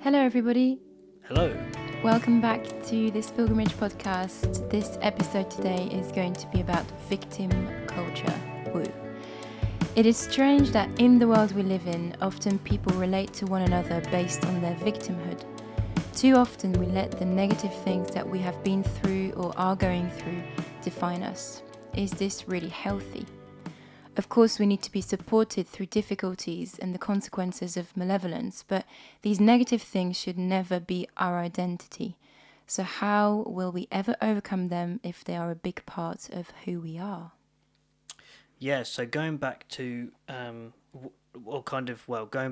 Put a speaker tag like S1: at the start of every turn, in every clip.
S1: Hello, everybody.
S2: Hello.
S1: Welcome back to this pilgrimage podcast. This episode today is going to be about victim culture. Woo. It is strange that in the world we live in, often people relate to one another based on their victimhood. Too often we let the negative things that we have been through or are going through define us. Is this really healthy? Of course, we need to be supported through difficulties and the consequences of malevolence, but these negative things should never be our identity. So how will we ever overcome them if they are a big part of who we are?
S2: Yeah, so going back to going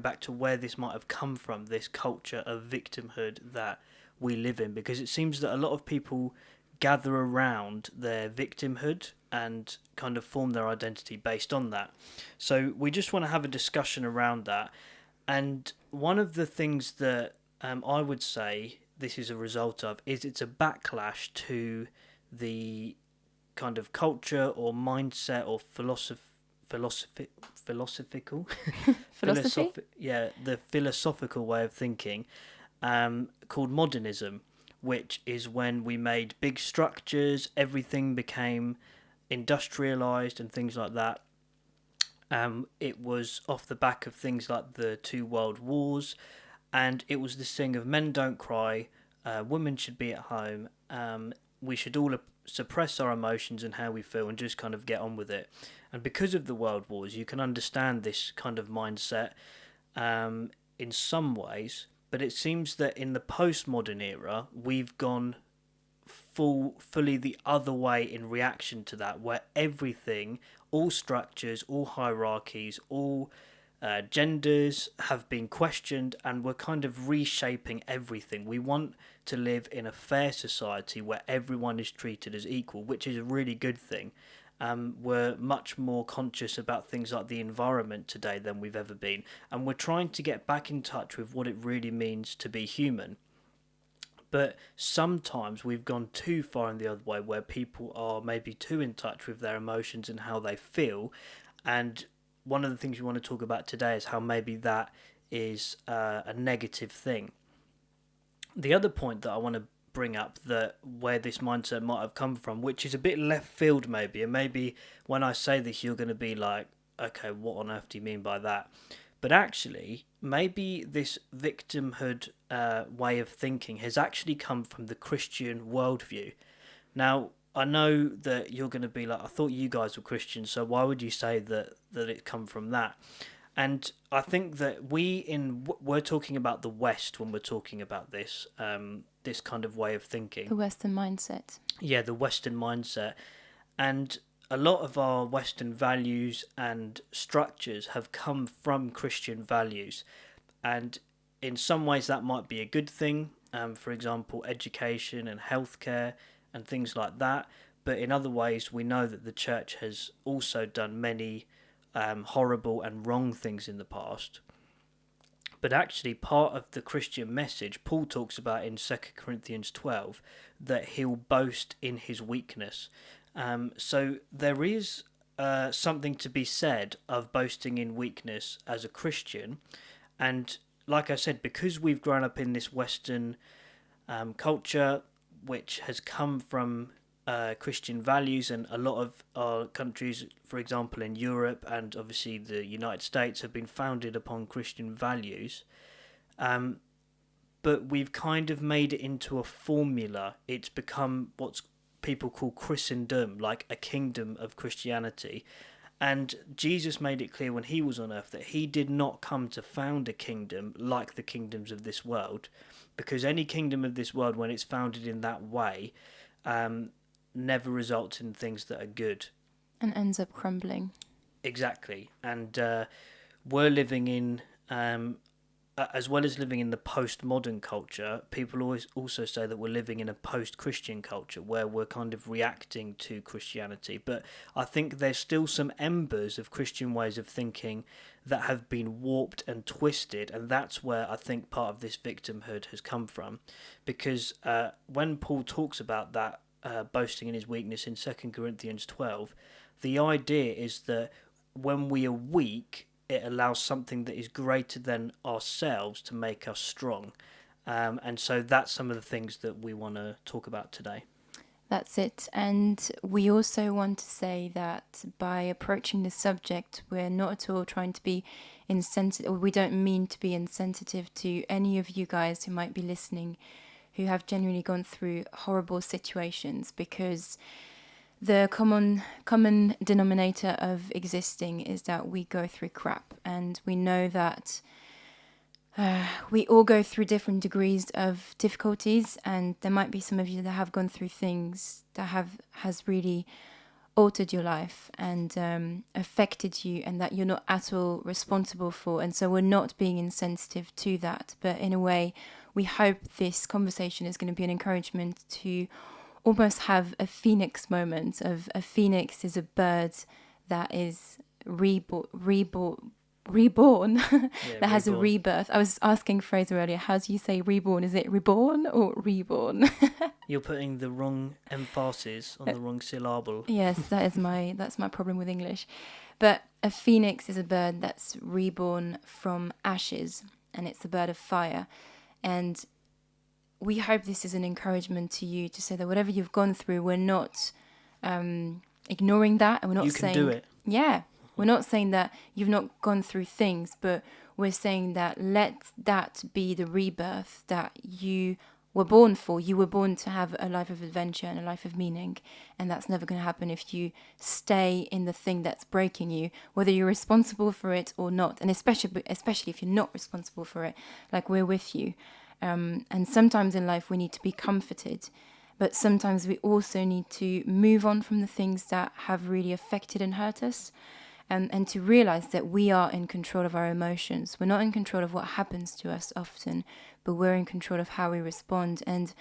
S2: back to where this might have come from, this culture of victimhood that we live in, because it seems that a lot of people gather around their victimhood and kind of form their identity based on that. So we just want to have a discussion around that. And one of the things that I would say this is a result of is it's a backlash to the kind of culture or mindset or philosophical
S1: Philosophy?
S2: the philosophical way of thinking called modernism, which is when we made big structures, everything became industrialized and things like that. It was off the back of things like the two world wars, and it was this thing of men don't cry, women should be at home, we should all suppress our emotions and how we feel and just kind of get on with it. And because of the world wars, you can understand this kind of mindset in some ways, but it seems that in the postmodern era, we've gone fully the other way in reaction to that, where everything, all structures, all hierarchies, all genders have been questioned, and we're kind of reshaping everything. We want to live in a fair society where everyone is treated as equal, which is a really good thing. We're much more conscious about things like the environment today than we've ever been, and we're trying to get back in touch with what it really means to be human. But sometimes we've gone too far in the other way, where people are maybe too in touch with their emotions and how they feel. And one of the things we want to talk about today is how maybe that is a negative thing. The other point that I want to bring up, that where this mindset might have come from, which is a bit left field maybe, and maybe when I say this you're going to be like, okay, what on earth do you mean by that? But actually, maybe this victimhood way of thinking has actually come from the Christian worldview. Now, I know that you're going to be like, I thought you guys were Christians, so why would you say that it come from that? And I think that we're talking about the West when we're talking about this this kind of way of thinking.
S1: The Western mindset.
S2: Yeah, the Western mindset. And a lot of our Western values and structures have come from Christian values. And in some ways that might be a good thing, for example, education and healthcare and things like that. But in other ways, we know that the church has also done many horrible and wrong things in the past. But actually, part of the Christian message, Paul talks about in 2 Corinthians 12, that he'll boast in his weakness. So there is something to be said of boasting in weakness as a Christian. And like I said, because we've grown up in this Western culture, which has come from Christian values, and a lot of our countries, for example in Europe and obviously the United States, have been founded upon Christian values, but we've kind of made it into a formula. It's become what's people call Christendom, like a kingdom of Christianity. And Jesus made it clear when he was on earth that he did not come to found a kingdom like the kingdoms of this world, because any kingdom of this world, when it's founded in that way, never results in things that are good.
S1: And ends up crumbling.
S2: Exactly. And we're living in, as well as living in the postmodern culture, people always also say that we're living in a post-Christian culture where we're kind of reacting to Christianity. But I think there's still some embers of Christian ways of thinking that have been warped and twisted, and that's where I think part of this victimhood has come from. Because when Paul talks about that, boasting in his weakness in 2 Corinthians 12, the idea is that when we are weak, it allows something that is greater than ourselves to make us strong. And so that's some of the things that we want to talk about today.
S1: That's it. And we also want to say that by approaching the subject, we're not at all trying to be insensitive, or we don't mean to be insensitive to any of you guys who might be listening who have genuinely gone through horrible situations, because the common denominator of existing is that we go through crap, and we know that we all go through different degrees of difficulties, and there might be some of you that have gone through things that has really altered your life and affected you, and that you're not at all responsible for. And so we're not being insensitive to that, but in a way, we hope this conversation is going to be an encouragement to almost have a phoenix moment. Of a phoenix is a bird that is reborn that has a rebirth. I was asking Fraser earlier, how do you say reborn? Is it reborn or reborn?
S2: You're putting the wrong emphasis on the wrong syllable.
S1: Yes, that's my problem with English. But a phoenix is a bird that's reborn from ashes, and it's a bird of fire. And we hope this is an encouragement to you to say that whatever you've gone through, we're not ignoring that, and we're not saying
S2: you can do it.
S1: Yeah. We're not saying that you've not gone through things, but we're saying that let that be the rebirth that you were born for. You were born to have a life of adventure and a life of meaning, and that's never going to happen if you stay in the thing that's breaking you, whether you're responsible for it or not. And especially if you're not responsible for it, like, we're with you. And sometimes in life we need to be comforted, but sometimes we also need to move on from the things that have really affected and hurt us. And to realize that we are in control of our emotions. We're not in control of what happens to us often, but we're in control of how we respond. And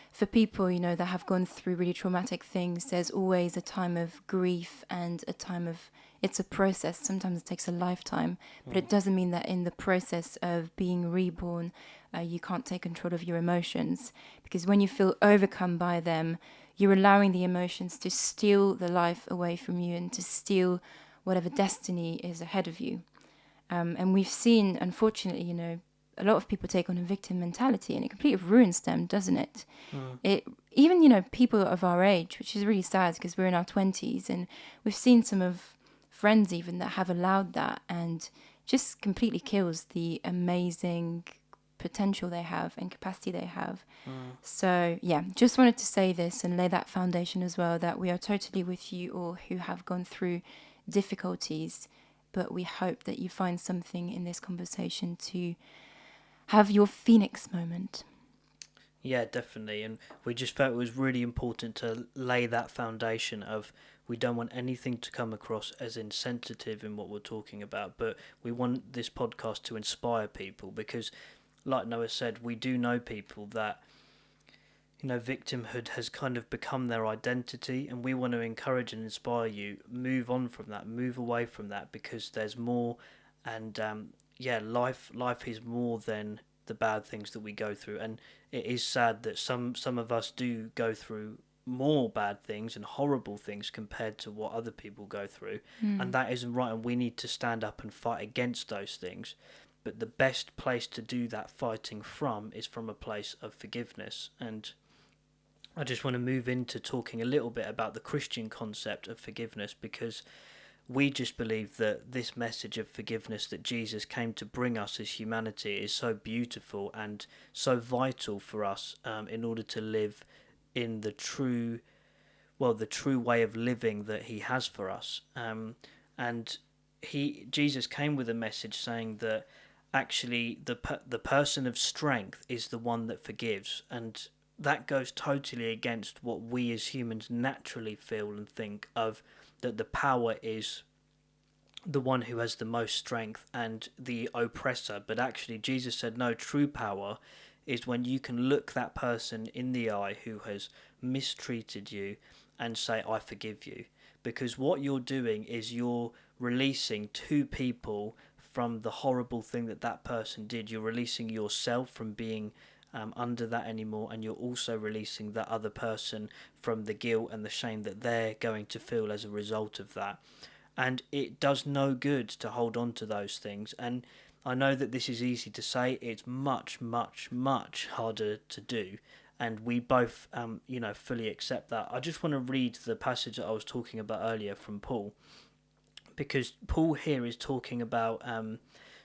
S1: for people, that have gone through really traumatic things, there's always a time of grief and a time of, it's a process. Sometimes it takes a lifetime, but it doesn't mean that in the process of being reborn, you can't take control of your emotions. Because when you feel overcome by them, you're allowing the emotions to steal the life away from you and to steal whatever destiny is ahead of you. And we've seen, unfortunately, a lot of people take on a victim mentality, and it completely ruins them, doesn't it? It even, people of our age, which is really sad because we're in our 20s, and we've seen some of friends even that have allowed that, and just completely kills the amazing potential they have and capacity they have. So yeah, just wanted to say this and lay that foundation as well, that we are totally with you all who have gone through difficulties, but we hope that you find something in this conversation to have your phoenix moment.
S2: Yeah, definitely. And we just felt it was really important to lay that foundation of, we don't want anything to come across as insensitive in what we're talking about, but we want this podcast to inspire people, because like Noah said, we do know people that victimhood has kind of become their identity, and we want to encourage and inspire you, move on from that, move away from that, because there's more. And life is more than the bad things that we go through. And it is sad that some of us do go through more bad things and horrible things compared to what other people go through, and that isn't right, and we need to stand up and fight against those things. But the best place to do that fighting from is from a place of forgiveness. And I just want to move into talking a little bit about the Christian concept of forgiveness, because we just believe that this message of forgiveness that Jesus came to bring us as humanity is so beautiful and so vital for us in order to live in the true way of living that he has for us. And Jesus came with a message saying that actually the person of strength is the one that forgives, and that goes totally against what we as humans naturally feel and think of, that the power is the one who has the most strength and the oppressor. But actually Jesus said, no, true power is when you can look that person in the eye who has mistreated you and say, I forgive you. Because what you're doing is you're releasing two people from the horrible thing that person did. You're releasing yourself from being under that anymore, and you're also releasing that other person from the guilt and the shame that they're going to feel as a result of that. And it does no good to hold on to those things. And I know that this is easy to say. It's much, much, much harder to do, and we both, fully accept that. I just want to read the passage that I was talking about earlier from Paul, because Paul here is talking about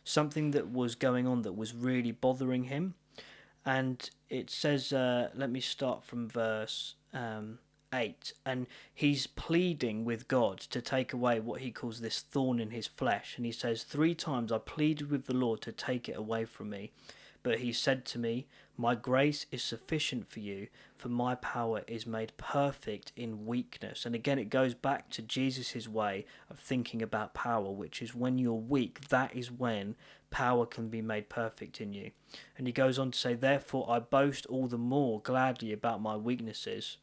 S2: something that was going on that was really bothering him. And it says, let me start from verse 8. And he's pleading with God to take away what he calls this thorn in his flesh. And he says, 3 times I pleaded with the Lord to take it away from me. But he said to me, my grace is sufficient for you, for my power is made perfect in weakness. And again, it goes back to Jesus' way of thinking about power, which is when you're weak, that is when power can be made perfect in you. And he goes on to say, therefore I boast all the more gladly about my weaknesses,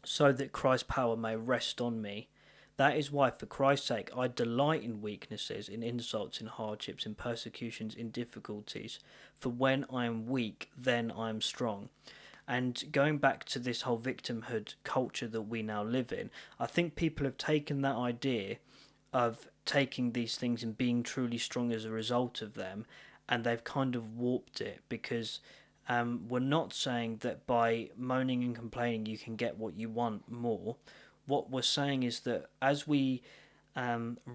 S2: so that Christ's power may rest on me. That is why, for Christ's sake, I delight in weaknesses, in insults, in hardships, in persecutions, in difficulties. For when I am weak, then I am strong. And going back to this whole victimhood culture that we now live in, I think people have taken that idea of taking these things and being truly strong as a result of them, and they've kind of warped it, because we're not saying that by moaning and complaining you can get what you want more. What we're saying is that as we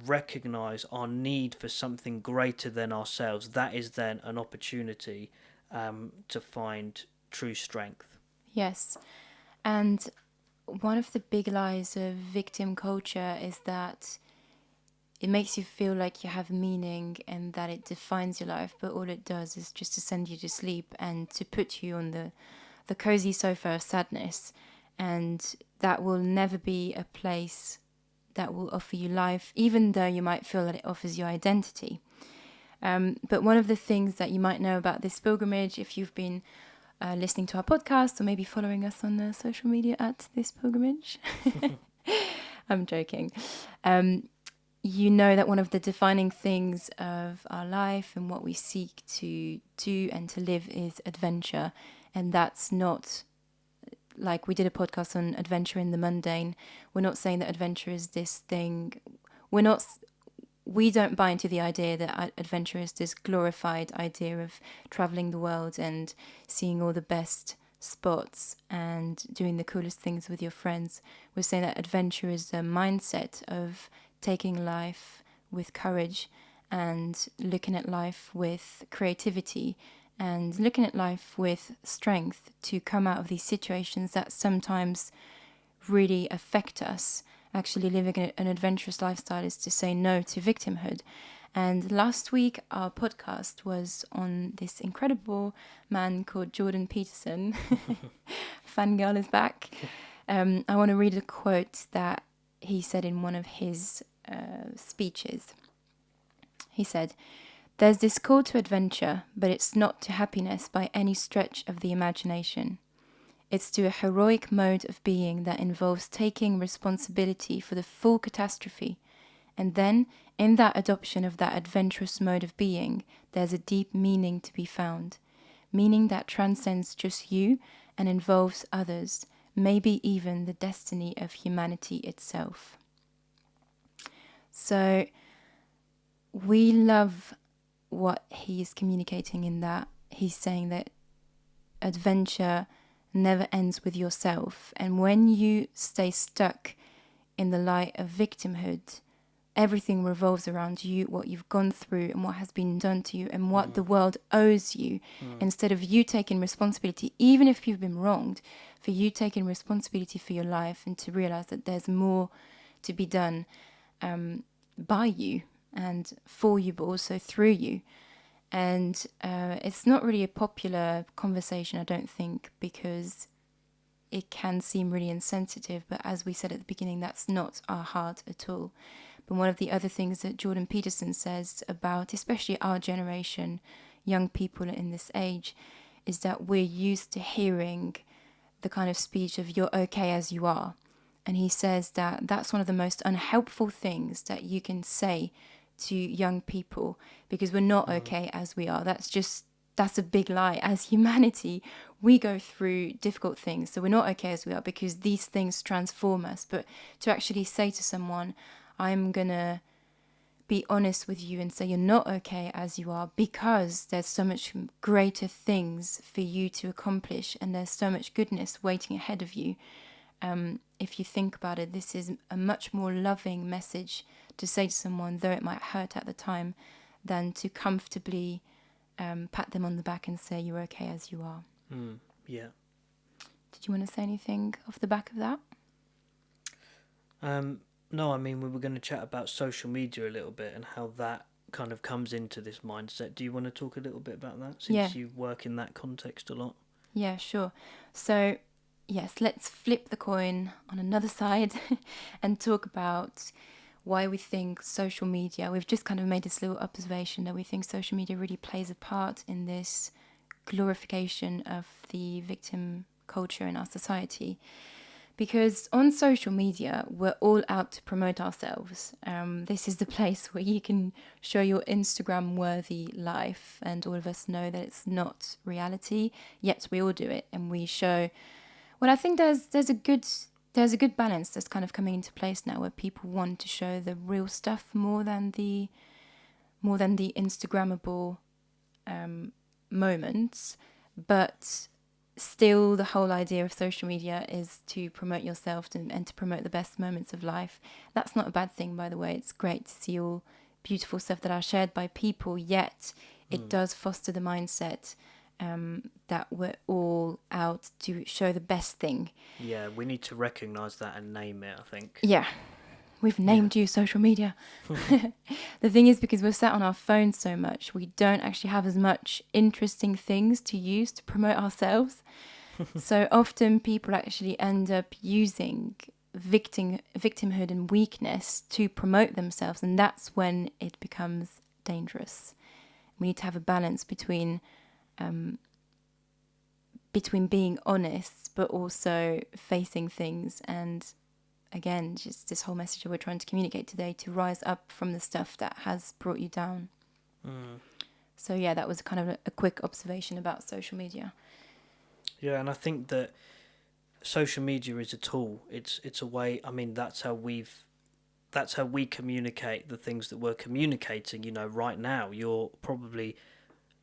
S2: recognise our need for something greater than ourselves, that is then an opportunity to find true strength.
S1: Yes. And one of the big lies of victim culture is that it makes you feel like you have meaning and that it defines your life, but all it does is just to send you to sleep and to put you on the cozy sofa of sadness. And that will never be a place that will offer you life, even though you might feel that it offers you identity. But one of the things that you might know about this pilgrimage, if you've been listening to our podcast or maybe following us on the social media at this pilgrimage, I'm joking. You know that one of the defining things of our life and what we seek to do and to live is adventure. And that's not like we did a podcast on adventure in the mundane. We're not saying that adventure is this thing. We don't buy into the idea that adventure is this glorified idea of traveling the world and seeing all the best spots and doing the coolest things with your friends. We're saying that adventure is a mindset of taking life with courage and looking at life with creativity and looking at life with strength to come out of these situations that sometimes really affect us. Actually, living an adventurous lifestyle is to say no to victimhood. And last week, our podcast was on this incredible man called Jordan Peterson. Fangirl is back. I want to read a quote that he said in one of his speeches. He said, "There's this call to adventure, but it's not to happiness by any stretch of the imagination. It's to a heroic mode of being that involves taking responsibility for the full catastrophe. And then, in that adoption of that adventurous mode of being, there's a deep meaning to be found. Meaning that transcends just you and involves others, maybe even the destiny of humanity itself." So, we love what he is communicating in that. He's saying that adventure never ends with yourself. And when you stay stuck in the light of victimhood, everything revolves around you, what you've gone through and what has been done to you and what the world owes you. Instead of you taking responsibility, even if you've been wronged, for you taking responsibility for your life and to realize that there's more to be done by you and for you, but also through you. And it's not really a popular conversation, I don't think, because it can seem really insensitive. But as we said at the beginning, that's not our heart at all. But one of the other things that Jordan Peterson says about, especially our generation, young people in this age, is that we're used to hearing the kind of speech of "you're okay as you are." And he says that that's one of the most unhelpful things that you can say to young people, because we're not okay as we are. That's a big lie. As humanity, we go through difficult things, so we're not okay as we are because these things transform us. But to actually say to someone, "I'm gonna be honest with you and say you're not okay as you are, because there's so much greater things for you to accomplish and there's so much goodness waiting ahead of you. If you think about it, this is a much more loving message to say to someone, though it might hurt at the time, than to comfortably pat them on the back and say you're okay as you are.
S2: Yeah.
S1: Did you want to say anything off the back of that?
S2: No, I mean, we were going to chat about social media a little bit and how that kind of comes into this mindset. Do you want to talk a little bit about that, since you work in that context a lot?
S1: Yeah, sure. So, yes, let's flip the coin on another side and talk about why we think social media, we've just kind of made this little observation that we think social media really plays a part in this glorification of the victim culture in our society. Because on social media, we're all out to promote ourselves. This is the place where you can show your Instagram-worthy life, and all of us know that it's not reality, yet we all do it, and we show. Well, I think there's a good balance that's kind of coming into place now, where people want to show the real stuff more than the Instagrammable moments, but still the whole idea of social media is to promote yourself and to promote the best moments of life. That's not a bad thing, by the way. It's great to see all beautiful stuff that are shared by people, yet it does foster the mindset that we're all out to show the best thing.
S2: Yeah, we need to recognise that and name it, I think.
S1: Yeah, we've named you social media. The thing is, because we're sat on our phones so much, we don't actually have as much interesting things to use to promote ourselves. So often people actually end up using victimhood and weakness to promote themselves, and that's when it becomes dangerous. We need to have a balance between being honest but also facing things, and again, just this whole message that we're trying to communicate today, to rise up from the stuff that has brought you down. So yeah, that was kind of a quick observation about social media.
S2: Yeah, and I think that social media is a tool. It's a way. I mean, that's how we communicate the things that we're communicating. You know, right now you're probably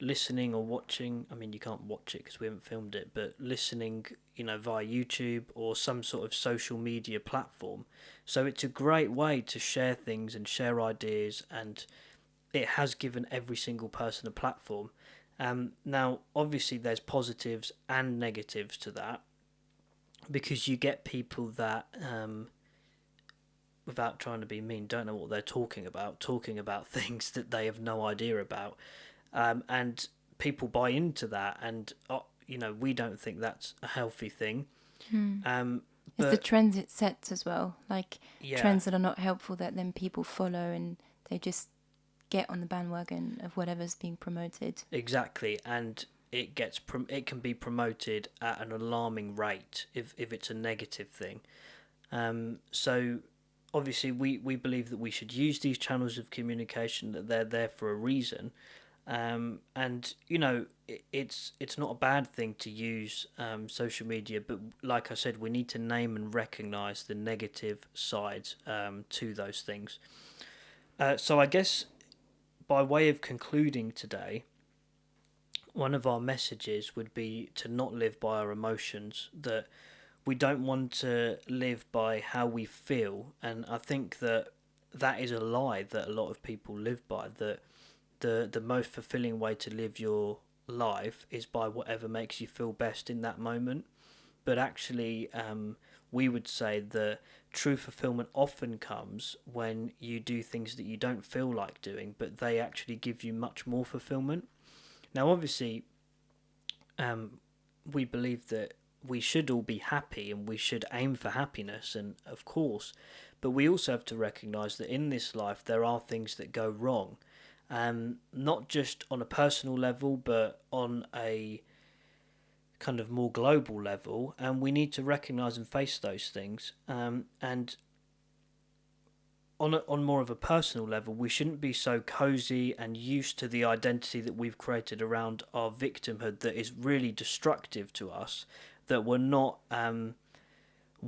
S2: listening or watching. I mean, you can't watch it because we haven't filmed it, but listening, you know, via YouTube or some sort of social media platform. So it's a great way to share things and share ideas, and it has given every single person a platform. Now, obviously, there's positives and negatives to that, because you get people that, without trying to be mean, don't know what they're talking about things that they have no idea about. And people buy into that, and you know, we don't think that's a healthy thing.
S1: It's the trends it sets as well, like trends that are not helpful that then people follow, and they just get on the bandwagon of whatever's being promoted.
S2: Exactly, and it can be promoted at an alarming rate if it's a negative thing. So obviously we believe that we should use these channels of communication, that they're there for a reason. And you know, it's not a bad thing to use social media, but like I said, we need to name and recognise the negative sides to those things. So I guess, by way of concluding today, one of our messages would be to not live by our emotions, that we don't want to live by how we feel. And I think that is a lie that a lot of people live by, that the most fulfilling way to live your life is by whatever makes you feel best in that moment. But actually, we would say that true fulfillment often comes when you do things that you don't feel like doing, but they actually give you much more fulfillment. Now, obviously, we believe that we should all be happy and we should aim for happiness, and of course, but we also have to recognise that in this life there are things that go wrong, not just on a personal level, but on a kind of more global level, and we need to recognise and face those things. And on more of a personal level, we shouldn't be so cozy and used to the identity that we've created around our victimhood that is really destructive to us, that we're not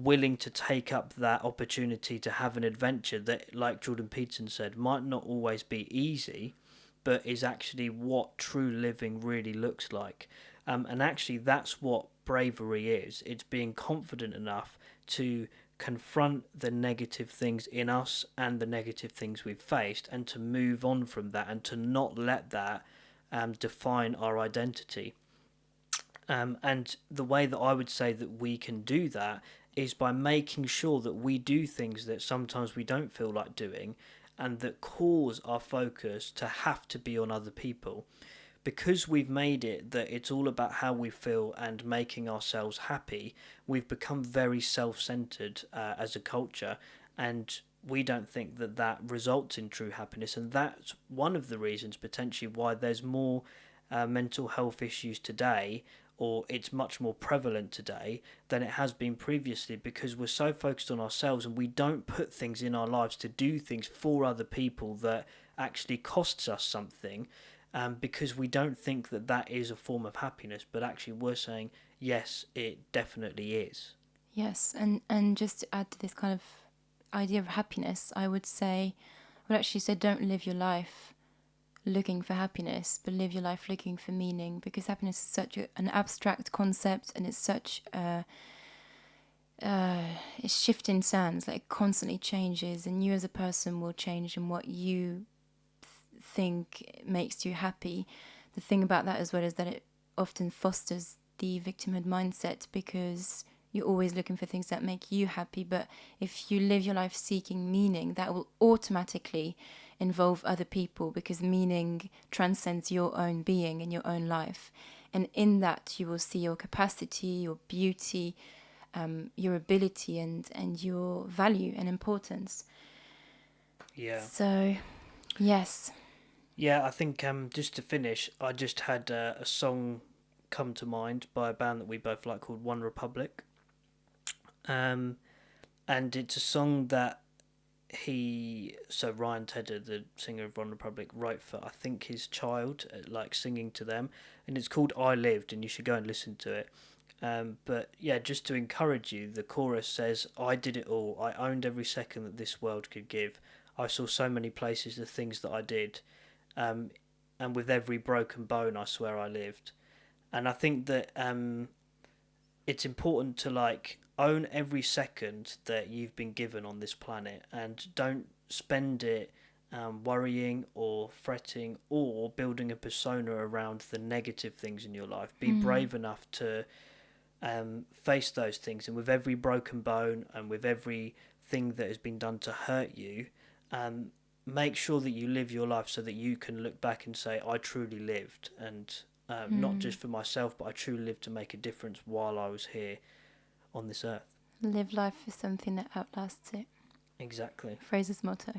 S2: willing to take up that opportunity to have an adventure that, like Jordan Peterson said, might not always be easy, but is actually what true living really looks like. And actually, that's what bravery is. It's being confident enough to confront the negative things in us and the negative things we've faced, and to move on from that, and to not let that define our identity. And the way that I would say that we can do that is by making sure that we do things that sometimes we don't feel like doing, and that cause our focus to have to be on other people. Because we've made it that it's all about how we feel and making ourselves happy, we've become very self-centered as a culture, and we don't think that that results in true happiness. And that's one of the reasons potentially why there's more mental health issues today, or it's much more prevalent today than it has been previously, because we're so focused on ourselves and we don't put things in our lives to do things for other people that actually costs us something, because we don't think that that is a form of happiness. But actually we're saying, yes, it definitely is.
S1: Yes, and just to add to this kind of idea of happiness, I would actually say don't live your life looking for happiness, but live your life looking for meaning, because happiness is such an abstract concept, and it's such it's shifting sands, like it constantly changes, and you as a person will change, and what you think makes you happy. The thing about that as well is that it often fosters the victimhood mindset, because you're always looking for things that make you happy. But if you live your life seeking meaning, that will automatically involve other people, because meaning transcends your own being and your own life. And in that, you will see your capacity, your beauty, your ability, and your value and importance.
S2: Yeah.
S1: So, yes.
S2: Yeah, I think just to finish, I just had a song come to mind by a band that we both like called One Republic. And it's a song that Ryan Tedder, the singer of One Republic, wrote for, I think, his child, like singing to them, and it's called I Lived, and you should go and listen to it. But yeah, just to encourage you, the chorus says, I did it all, I owned every second that this world could give, I saw so many places the things that I did, and with every broken bone I swear I lived. And I think that it's important to like own every second that you've been given on this planet, and don't spend it worrying or fretting or building a persona around the negative things in your life. Be brave enough to face those things, and with every broken bone and with everything that has been done to hurt you, make sure that you live your life so that you can look back and say, I truly lived, and not just for myself, but I truly lived to make a difference while I was here on this earth.
S1: Live life for something that outlasts it.
S2: Exactly.
S1: Fraser's motto.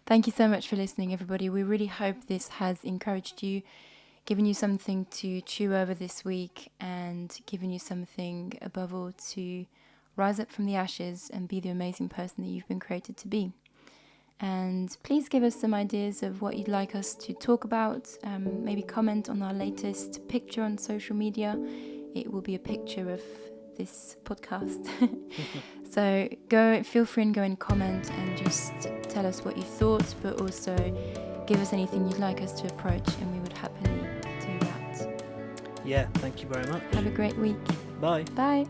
S1: Thank you so much for listening, everybody. We really hope this has encouraged you, given you something to chew over this week, and given you something, above all, to rise up from the ashes and be the amazing person that you've been created to be. And please give us some ideas of what you'd like us to talk about. Maybe comment on our latest picture on social media. It will be a picture of this podcast. So feel free and go and comment, and just tell us what you thought, but also give us anything you'd like us to approach, and we would happily do that.
S2: Yeah, thank you very much.
S1: Have a great week.
S2: Bye.
S1: Bye.